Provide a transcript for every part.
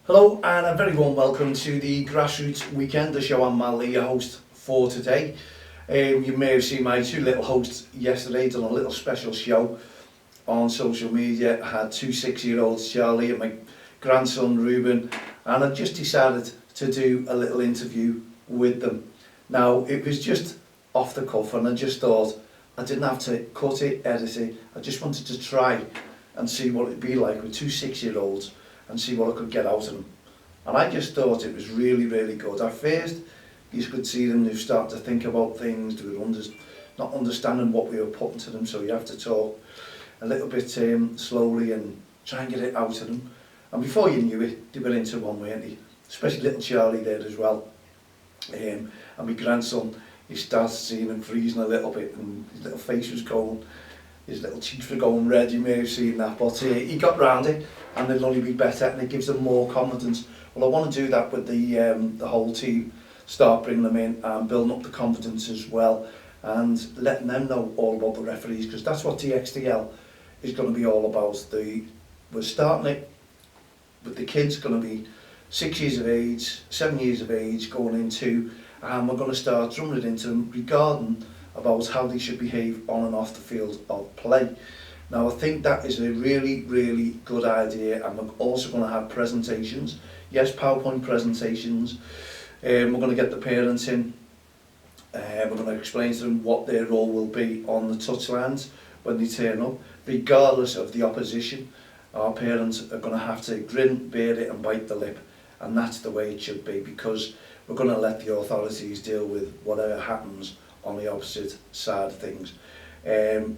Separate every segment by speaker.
Speaker 1: Hello and a very warm welcome to the Grassroots Weekend, the show I'm Mal Lee, your host for today. You may have seen my two little hosts yesterday, done a little special show on social media. I had two 6-year-olds, Charlie and my grandson Ruben, and I just decided to do a little interview with them. Now, it was just off the cuff and I just thought I didn't have to cut it, edit it. I just wanted to try and see what it'd be like with two 6-year-olds and see what I could get out of them. And I just thought it was really, really good. At first, you could see them, they start to think about things, they were not understanding what we were putting to them, so you have to talk a little bit slowly and try and get it out of them. And before you knew it, they were into one, weren't they? Especially little Charlie there as well. And my grandson, he started seeing him freezing a little bit and his little face was going, his little cheeks were going red, you may have seen that, but he got round it and it'll only be better and it gives them more confidence. Well, I want to do that with the whole team, start bringing them in and building up the confidence as well and letting them know all about the referees, because that's what TXTL is going to be all about. We're starting it with the kids going to be 6 years of age, 7 years of age going into, and we're going to start drumming it into them regarding about how they should behave on and off the field of play. Now, I think that is a really, really good idea, and we're also going to have presentations. Yes, PowerPoint presentations. We're going to get the parents in. We're going to explain to them what their role will be on the touchlines when they turn up, regardless of the opposition. Our parents are going to have to grin, bear it and bite the lip, and that's the way it should be, because we're going to let the authorities deal with whatever happens on the opposite side of things.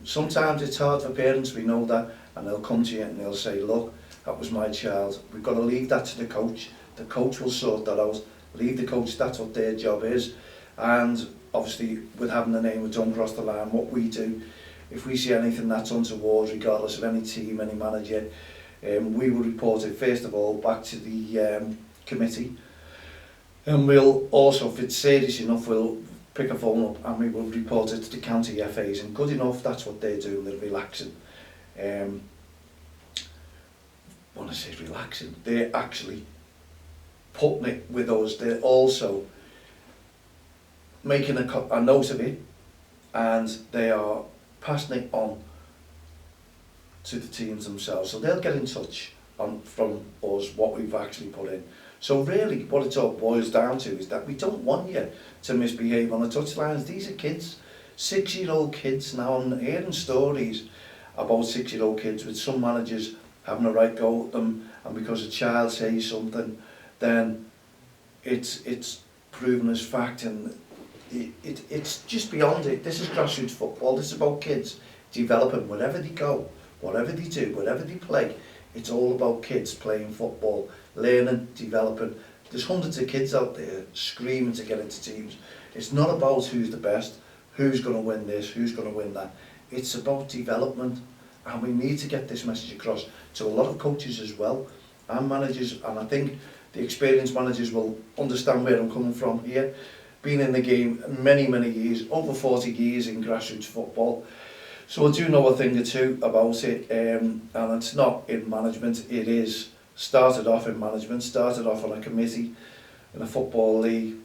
Speaker 1: Sometimes it's hard for parents, we know that, and they'll come to you and they'll say, look, that was my child. We've got to leave that to the coach. The coach will sort that out. Leave the coach, that's what their job is. And obviously, with having the name of Don't Cross the Line, what we do, if we see anything that's untoward, regardless of any team, any manager, we will report it first of all back to the committee. And we'll also, if it's serious enough, we'll pick a phone up and we will report it to the county FAs, and good enough, that's what they're doing, they're relaxing. When I say relaxing, they're actually putting it with us. They're also making a note of it, and they are passing it on to the teams themselves. So they'll get in touch from us what we've actually put in. So really, what it all boils down to is that we don't want you to misbehave on the touchlines. These are kids, 6-year-old kids now. I'm hearing stories about 6-year-old kids with some managers having a right go at them, and because a child says something, then it's proven as fact, and it's just beyond it. This is grassroots football. This is about kids developing wherever they go, whatever they do, whatever they play. It's all about kids playing football, learning, developing. There's hundreds of kids out there screaming to get into teams. It's not about who's the best, who's going to win this, who's going to win that. It's about development, and we need to get this message across to a lot of coaches as well, and managers, and I think the experienced managers will understand where I'm coming from here. Been in the game many, many years, over 40 years in grassroots football. So I do know a thing or two about it, and it's not in management, it is started off in management, started off on a committee in a football league.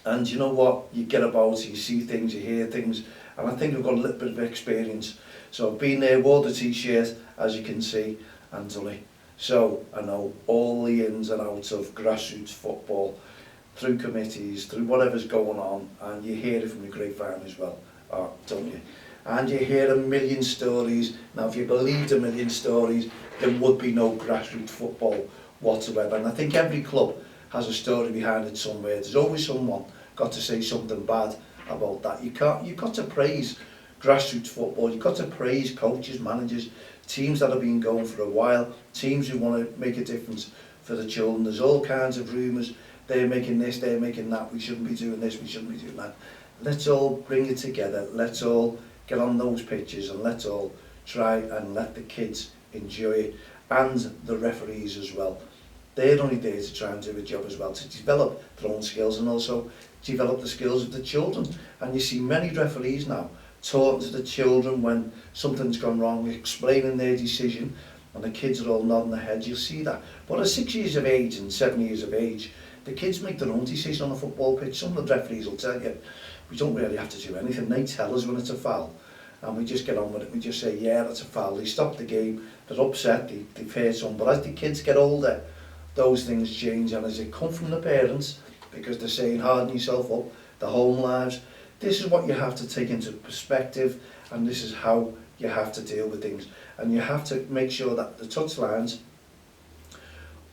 Speaker 1: And you know what, you get about, you see things, you hear things, and I think I've got a little bit of experience. So I've been there, wore the t-shirt, as you can see, and done it. So I know all the ins and outs of grassroots football, through committees, through whatever's going on, and you hear it from the grapevine as well, don't you? And you hear a million stories. Now, if you believed a million stories, there would be no grassroots football whatsoever. And I think every club has a story behind it somewhere. There's always someone got to say something bad about that. You've got to praise grassroots football. You've got to praise coaches, managers, teams that have been going for a while, teams who want to make a difference for the children. There's all kinds of rumours. They're making this, they're making that. We shouldn't be doing this, we shouldn't be doing that. Let's all bring it together. Let's all get on those pitches and let's all try and let the kids enjoy it, and the referees as well. They're only there to try and do a job as well, to develop their own skills and also develop the skills of the children. And you see many referees now talking to the children when something's gone wrong, explaining their decision, and the kids are all nodding their heads, you'll see that. But at 6 years of age and 7 years of age, the kids make their own decision on a football pitch. Some of the referees will tell you, we don't really have to do anything. They tell us when it's a foul, and we just get on with it. We just say, yeah, that's a foul. They stop the game, they're upset, they've heard something. But as the kids get older, those things change, and as they come from the parents, because they're saying, harden yourself up, the home lives, this is what you have to take into perspective, and this is how you have to deal with things. And you have to make sure that the touchlines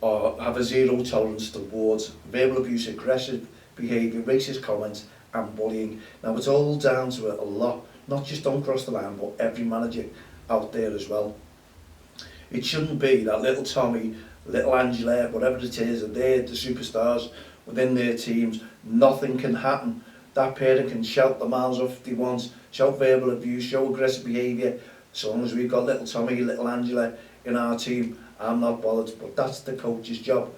Speaker 1: have a zero tolerance towards verbal abuse, aggressive behaviour, racist comments and bullying. Now it's all down to it a lot, not just Don't Cross the Line, but every manager out there as well. It shouldn't be that little Tommy, little Angela, whatever it is, and they're the superstars within their teams. Nothing can happen. That parent can shout the miles off if they want, shout verbal abuse, show aggressive behaviour. As long as we've got little Tommy, little Angela in our team, I'm not bothered. But that's the coach's job.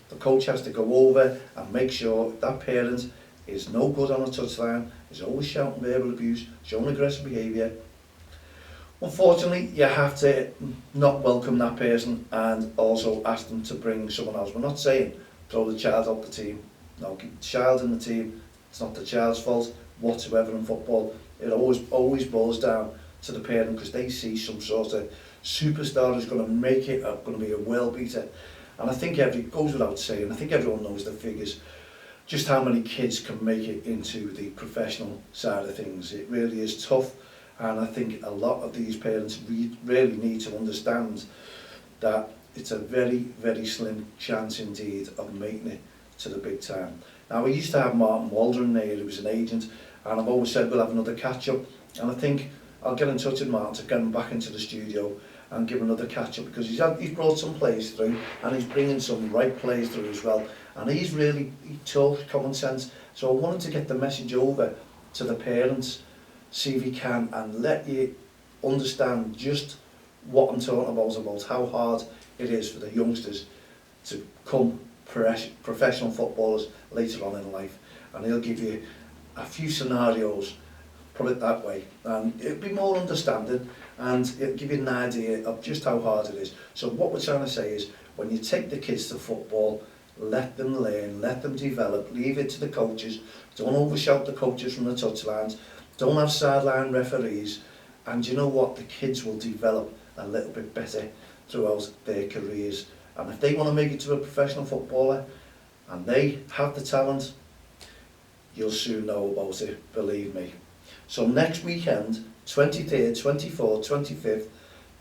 Speaker 1: The coach has to go over and make sure that parent is no good on a touchline, is always shouting verbal abuse, showing aggressive behaviour. Unfortunately, you have to not welcome that person and also ask them to bring someone else. We're not saying throw the child out the team. No, keep the child in the team. It's not the child's fault whatsoever in football. It always boils down to the parent, because they see some sort of superstar who's going to make it, going to be a world beater. And I think it goes without saying, I think everyone knows the figures, just how many kids can make it into the professional side of things. It really is tough, and I think a lot of these parents really need to understand that it's a very, very slim chance indeed of making it to the big time. Now, we used to have Martin Waldron there, who was an agent, and I've always said we'll have another catch-up, and I think I'll get in touch with Martin to get him back into the studio and give another catch-up, because he's brought some players through, and he's bringing some right players through as well, and he talks common sense. So I wanted to get the message over to the parents, see if he can, and let you understand just what I'm talking about how hard it is for the youngsters to become professional footballers later on in life. And he'll give you a few scenarios, put it that way, and it'll be more understanding, and it'll give you an idea of just how hard it is. So what we're trying to say is, when you take the kids to football, let them learn, let them develop, leave it to the coaches. Don't overshout the coaches from the touchlines, don't have sideline referees, and you know what, the kids will develop a little bit better throughout their careers. And if they want to make it to a professional footballer and they have the talent, you'll soon know about it, believe me. So next weekend, 23rd, 24th, 25th,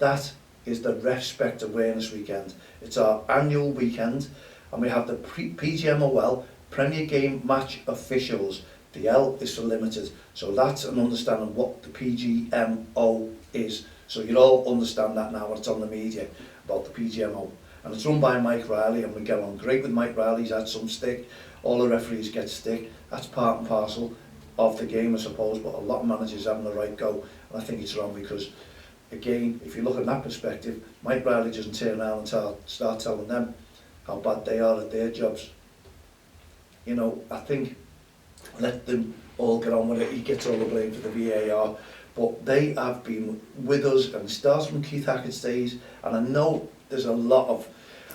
Speaker 1: that is the REFspect Awareness Weekend. It's our annual weekend, and we have the PGMOL, Premier Game Match Officials. The L is for limited, so that's an understanding what the PGMO is. So you'll all understand that now when it's on the media about the PGMO. And it's run by Mike Riley, and we get on great with Mike Riley. He's had some stick, all the referees get stick. That's part and parcel of the game, I suppose, but a lot of managers having the right go, and I think it's wrong, because again, if you look at that perspective, Mike Riley doesn't turn around and start telling them how bad they are at their jobs. You know, I think let them all get on with it. He gets all the blame for the VAR, but they have been with us, and it starts from Keith Hackett's days, and I know there's a lot of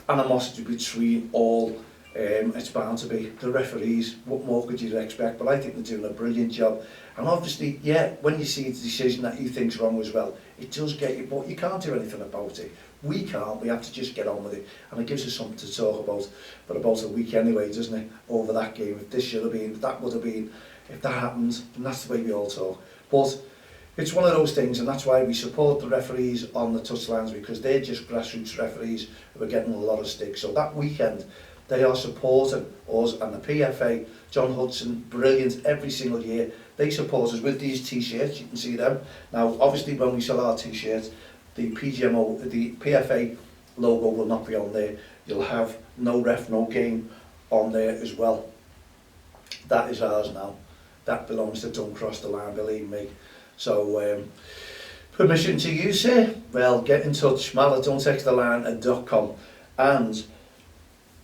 Speaker 1: animosity between all. It's bound to be the referees. What more could you expect? But I think they're doing a brilliant job. And obviously, yeah, when you see the decision that you think's wrong as well, it does get you, but you can't do anything about it. We can't. We have to just get on with it, and it gives us something to talk about. But about a week anyway, doesn't it? Over that game, if this should have been, if that would have been, if that happens, and that's the way we all talk. But it's one of those things, and that's why we support the referees on the touchlines, because they're just grassroots referees who are getting a lot of stick. So that weekend, they are supporting us, and the PFA, John Hudson, brilliant every single year. They support us with these t-shirts, you can see them. Now, obviously, when we sell our t-shirts, the PFA logo will not be on there. You'll have no ref, no game on there as well. That is ours now. That belongs to Don't Cross the Line, believe me. So, permission to use, sir? Well, get in touch, mal@don'ttexttheline.com. And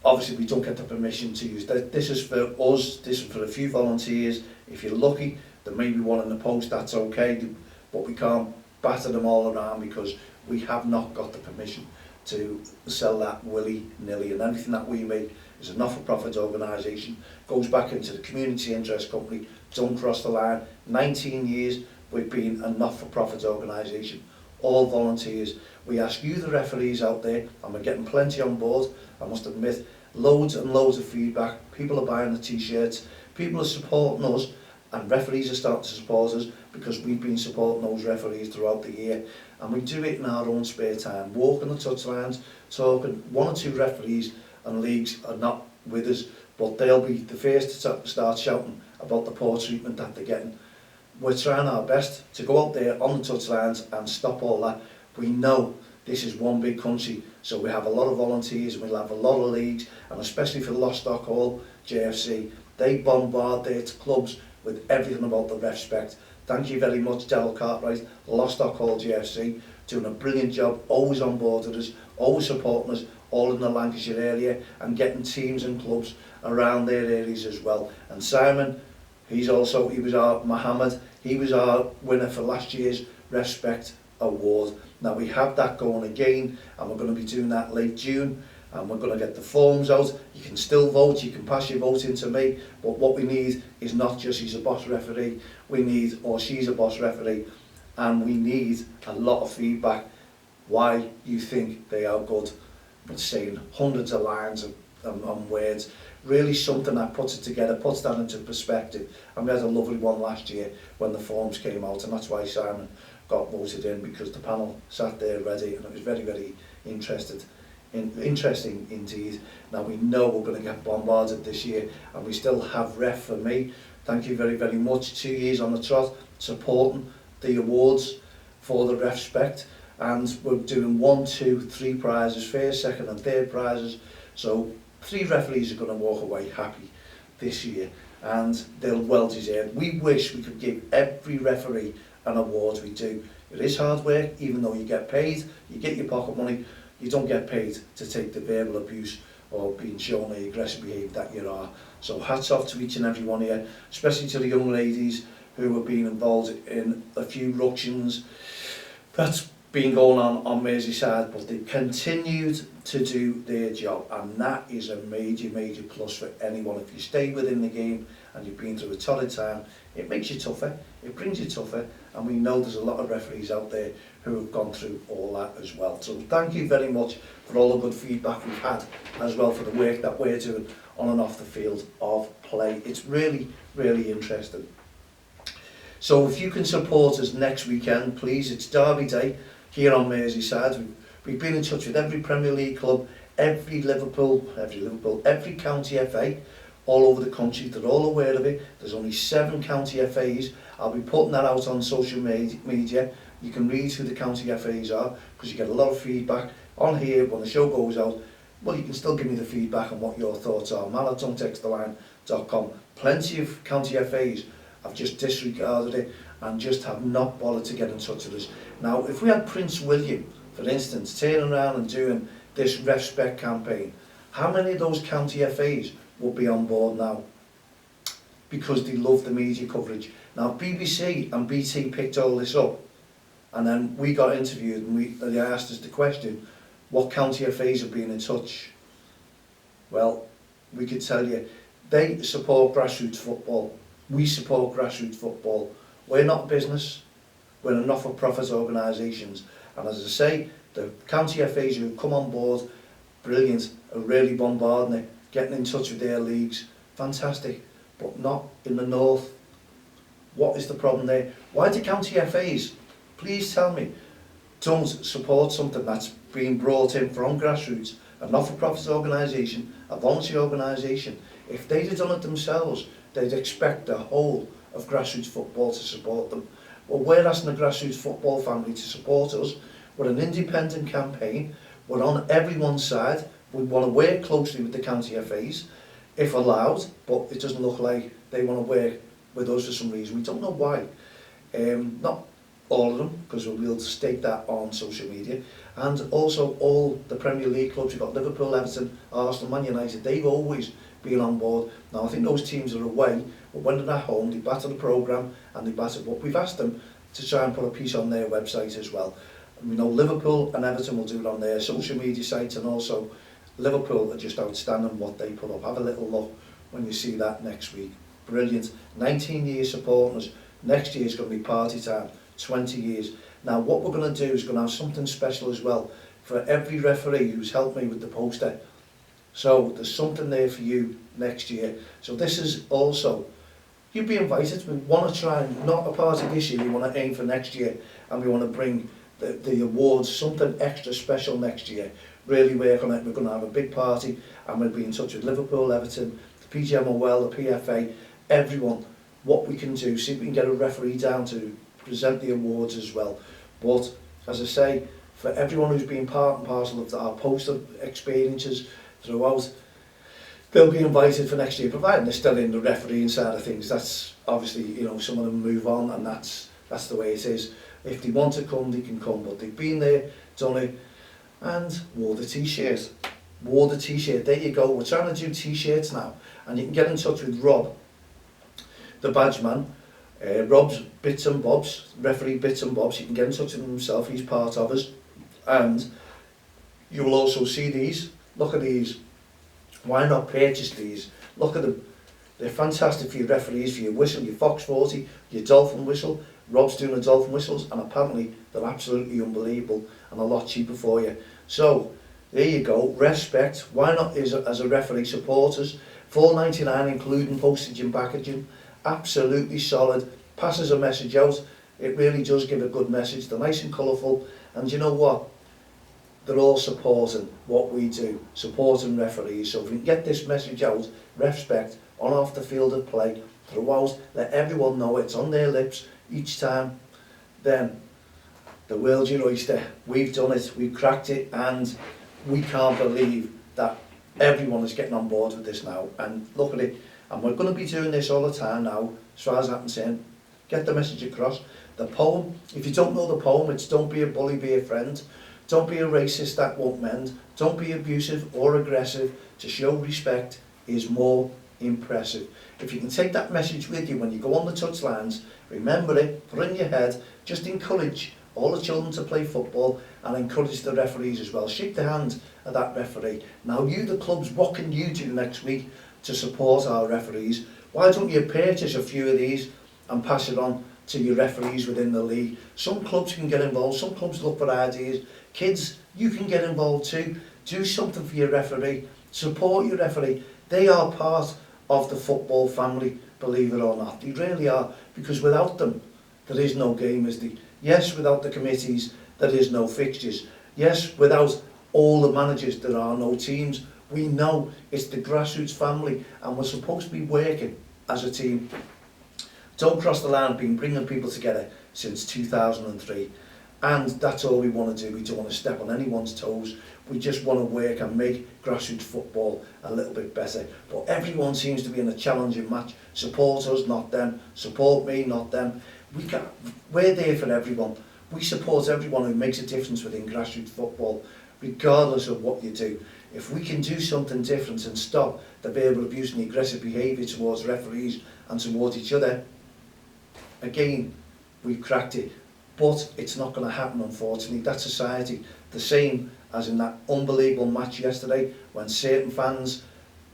Speaker 1: obviously, we don't get the permission to use that. This is for us, this is for a few volunteers. If you're lucky, there may be one in the post, that's okay, but we can't batter them all around because we have not got the permission to sell that willy-nilly, and everything that we make is a not-for-profit organisation, goes back into the community interest company, don't cross the line. 19 years we've been a not-for-profit organisation, all volunteers. We ask you, the referees out there, and we're getting plenty on board, I must admit, loads and loads of feedback. People are buying the t-shirts, people are supporting us, and referees are starting to support us because we've been supporting those referees throughout the year. And we do it in our own spare time, walking the touchlines, talking. One or two referees and leagues are not with us, but they'll be the first to start shouting about the poor treatment that they're getting. We're trying our best to go out there on the touchlines and stop all that. We know this is one big country, so we have a lot of volunteers, we'll have a lot of leagues, and especially for Lostock Hall, JFC, they bombard their clubs with everything about the REFspect. Thank you very much, Daryl Cartwright, Lostock Hall JFC, doing a brilliant job, always on board with us, always supporting us, all in the Lancashire area, and getting teams and clubs around their areas as well. And Simon, he was our Mohammed, he was our winner for last year's REFspect award. Now we have that going again, and we're going to be doing that late June, and we're going to get the forms out. You can still vote, you can pass your vote in to me, but what we need is not just he's a boss referee, we need, or she's a boss referee, and we need a lot of feedback why you think they are good. It's saying hundreds of lines and words, really something that puts it together, puts that into perspective. And we had a lovely one last year when the forms came out, and that's why Simon got voted in, because the panel sat there ready, and it was very, very interesting indeed. Now we know we're going to get bombarded this year, and we still have Ref for Me. Thank you very, very much. 2 years on the trot supporting the awards for the REFspect, and we're doing 1, 2, 3 prizes, first, second and third prizes. So 3 referees are going to walk away happy this year, and they're well deserved. We wish we could give every referee an award. We do. It is hard work, even though you get paid, you get your pocket money, you don't get paid to take the verbal abuse or being shown the aggressive behaviour that you are. So hats off to each and every one here, especially to the young ladies who have been involved in a few ructions that's been going on Merseyside, but they continued to do their job, and that is a major, major plus for anyone. If you stay within the game and you've been through a torrid time, it makes you tougher, it brings you tougher, and we know there's a lot of referees out there who have gone through all that as well. So thank you very much for all the good feedback we've had, as well for the work that we're doing on and off the field of play. It's really, really interesting. So if you can support us next weekend, please, it's Derby Day here on Merseyside. We've been in touch with every Premier League club, every county FA all over the country. They're all aware of it. There's only 7 county FAs. I'll be putting that out on social media. You can read who the county FAs are, because you get a lot of feedback on here when the show goes out. Well, you can still give me the feedback on what your thoughts are. mal@untexttheline.com. Plenty of county FAs have just disregarded it and just have not bothered to get in touch with us. Now, if we had Prince William, for instance, turning around and doing this REFspect campaign, how many of those county FAs would be on board now? Because they love the media coverage. Now, BBC and BT picked all this up, and then we got interviewed, and they asked us the question, what county FAs have been in touch? Well, we could tell you, they support grassroots football. We support grassroots football. We're not a business, we're a not-for-profit organisations, and as I say, the county FAs who have come on board, brilliant, are really bombarding it, getting in touch with their leagues, fantastic, but not in the north. What is the problem there? Why do county FAs, please tell me, don't support something that's being brought in from grassroots, a not-for-profit organisation, a volunteer organisation? If they'd have done it themselves, they'd expect the whole of grassroots football to support them. Well, we're asking the grassroots football family to support us. We're an independent campaign. We're on everyone's side. We want to work closely with the county FAs, if allowed, but it doesn't look like they want to work with us for some reason. We don't know why. Not all of them, because we'll be able to state that on social media. And also all the Premier League clubs, we've got Liverpool, Everton, Arsenal, Man United, they've always been on board. Now I think those teams are away, but when they're at home, they batter the programme and they batter, but we've asked them to try and put a piece on their website as well. We know Liverpool and Everton will do it on their social media sites, and also Liverpool are just outstanding what they put up. Have a little look when you see that next week. Brilliant. 19 years supporting us. Next year is going to be party time. 20 years. Now what we're going to do is going to have something special as well for every referee who's helped me with the poster. So there's something there for you next year. So this is also, you'd be invited. We want to try and, not a part of this year, we want to aim for next year, and we want to bring the awards, something extra special next year. Really work on it. We're going to have a big party, and we'll be in touch with Liverpool, Everton, the PGMOL, the PFA, everyone, what we can do, see if we can get a referee down to present the awards as well. But as I say, for everyone who's been part and parcel of our poster experiences throughout, they'll be invited for next year, providing they're still in the refereeing side of things. That's obviously, you know, some of them move on, and that's the way it is. If they want to come, they can come, but they've been there, done it, and wore the t-shirt. Wore the t-shirt, there you go. We're trying to do t-shirts now, and you can get in touch with Rob, the badge man, Rob's Bits and Bobs, referee Bits and Bobs. You can get in touch with him himself, he's part of us. And you will also see these. Look at these. Why not purchase these? Look at them. They're fantastic for your referees, for your whistle, your Fox 40, your dolphin whistle. Rob's doing the dolphin whistles, and apparently they're absolutely unbelievable and a lot cheaper for you. So there you go. REFspect. Why not as a referee support us? $4.99 including postage and packaging. Absolutely solid. Passes a message out. It really does give a good message. They're nice and colourful, and you know what? They're all supporting what we do, supporting referees. So if we can get this message out, REFspect, on off the field of play, throughout, let everyone know it's on their lips each time, then the world's your oyster. We've done it, we've cracked it, and we can't believe that everyone is getting on board with this now. And look at it, and we're going to be doing this all the time now, as far as I'm concerned. Get the message across. The poem, if you don't know the poem, it's don't be a bully, be a friend. Don't be a racist, that won't mend. Don't be abusive or aggressive. To show respect is more impressive. If you can take that message with you when you go on the touchlines, remember it, put it in your head, just encourage all the children to play football and encourage the referees as well. Shake the hand of that referee. Now you, the clubs, what can you do next week to support our referees? Why don't you purchase a few of these and pass it on to your referees within the league? Some clubs can get involved, some clubs look for ideas. Kids, you can get involved too. Do something for your referee. Support your referee. They are part of the football family, believe it or not. They really are, because without them, there is no game, is there? Yes, without the committees, there is no fixtures. Yes, without all the managers, there are no teams. We know it's the Grassroots family, and we're supposed to be working as a team. Don't Cross the Line, been bringing people together since 2003. And that's all we want to do. We don't want to step on anyone's toes. We just want to work and make grassroots football a little bit better. But everyone seems to be in a challenging match. Support us, not them. Support me, not them. We're there for everyone. We support everyone who makes a difference within grassroots football, regardless of what you do. If we can do something different and stop the verbal abuse and the aggressive behaviour towards referees and towards each other, again, we've cracked it. But it's not going to happen, unfortunately. That's society. The same as in that unbelievable match yesterday when certain fans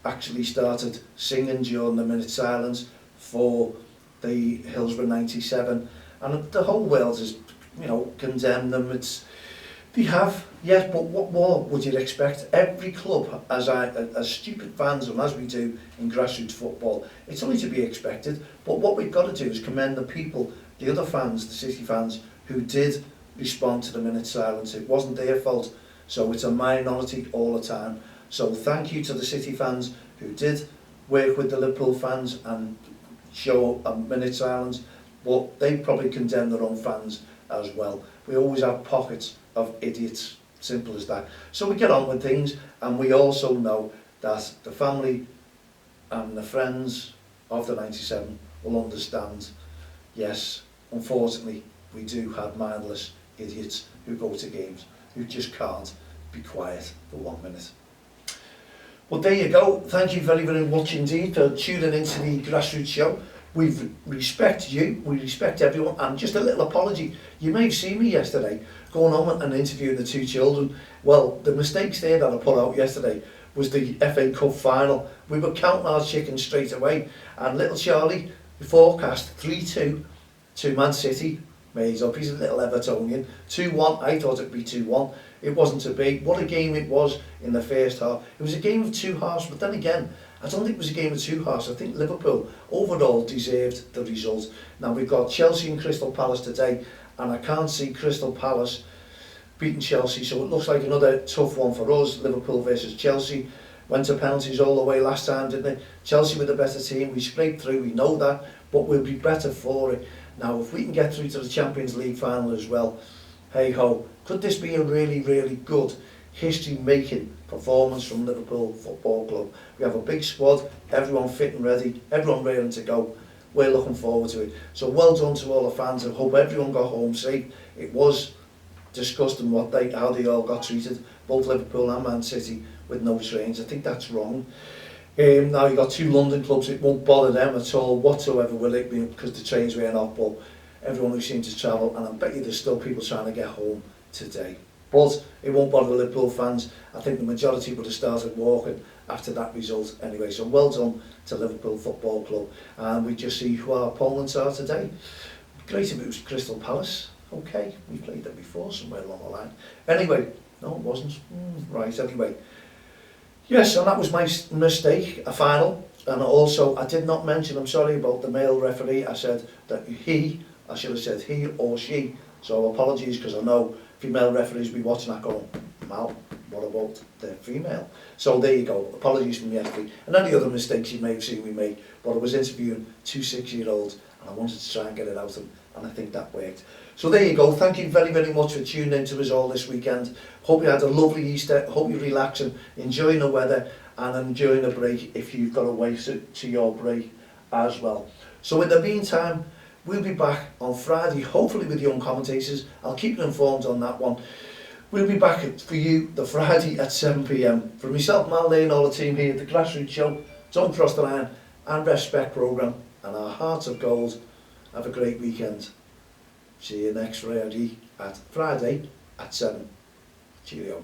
Speaker 1: actually started singing during the minute silence for the Hillsborough 97. And the whole world has, you know, condemned them. They have, yes, but what more would you expect? Every club, as stupid fans and as we do in grassroots football, it's only to be expected. But what we've got to do is commend the people, the other fans, the City fans, who did respond to the minute silence. It wasn't their fault, so it's a minority all the time. So thank you to the City fans who did work with the Liverpool fans and show a minute silence, but they probably condemn their own fans as well. We always have pockets of idiots, simple as that. So we get on with things, and we also know that the family and the friends of the 97 will understand, yes, unfortunately, we do have mindless idiots who go to games, who just can't be quiet for 1 minute. But there you go. Thank you very, very much indeed for tuning into the Grassroots show. We respect you, we respect everyone, and just a little apology. You may have seen me yesterday going on and interviewing the two children. Well, the mistakes there that I put out yesterday was the FA Cup final. We were counting our chickens straight away, and little Charlie forecast 3-2 to Man City. Made up, he's a little Evertonian. 2-1, I thought it'd be 2-1. It wasn't to be. What a game it was in the first half. It was a game of two halves, but then again, I don't think it was a game of two halves. I think Liverpool overall deserved the result. Now we've got Chelsea and Crystal Palace today, and I can't see Crystal Palace beating Chelsea, so it looks like another tough one for us. Liverpool versus Chelsea. Went to penalties all the way last time, didn't it? Chelsea were the better team. We scraped through, we know that, but we'll be better for it. Now, if we can get through to the Champions League final as well, hey ho, could this be a really, really good history-making performance from Liverpool Football Club? We have a big squad, everyone fit and ready, everyone ready to go. We're looking forward to it. So well done to all the fans. I hope everyone got home safe. It was disgusting how they all got treated, both Liverpool and Man City, with no trains. I think that's wrong. Now you've got two London clubs, it won't bother them at all whatsoever, will it, because the trains weren't off, but everyone who seems to travel, and I bet you there's still people trying to get home today. But it won't bother the Liverpool fans. I think the majority would have started walking after that result anyway. So well done to Liverpool Football Club. And we just see who our opponents are today. Great if it was Crystal Palace. Okay, we played them before somewhere along the line. Anyway, no it wasn't. Right, anyway. Yes, and that was my mistake, a final. And also, I did not mention, I'm sorry about the male referee. I said that I should have said he or she. So apologies, because I know female referees will be watching that going, Mal, what about the female? So there you go, apologies from yesterday. And any other mistakes you may have seen me make, but I was interviewing two 6-year-olds and I wanted to try and get it out of them, and I think that worked. So there you go, thank you very, very much for tuning in to us all this weekend. Hope you had a lovely Easter, hope you're relaxing, enjoying the weather and enjoying the break if you've got away to your break as well. So in the meantime, we'll be back on Friday, hopefully with young commentators. I'll keep you informed on that one. We'll be back for you the Friday at 7 p.m. For myself, Mal and all the team here at the Grassroots Show, Don't Cross the Line and REFspect programme and our Hearts of Gold. Have a great weekend. See you next Friday at 7. Cheerio.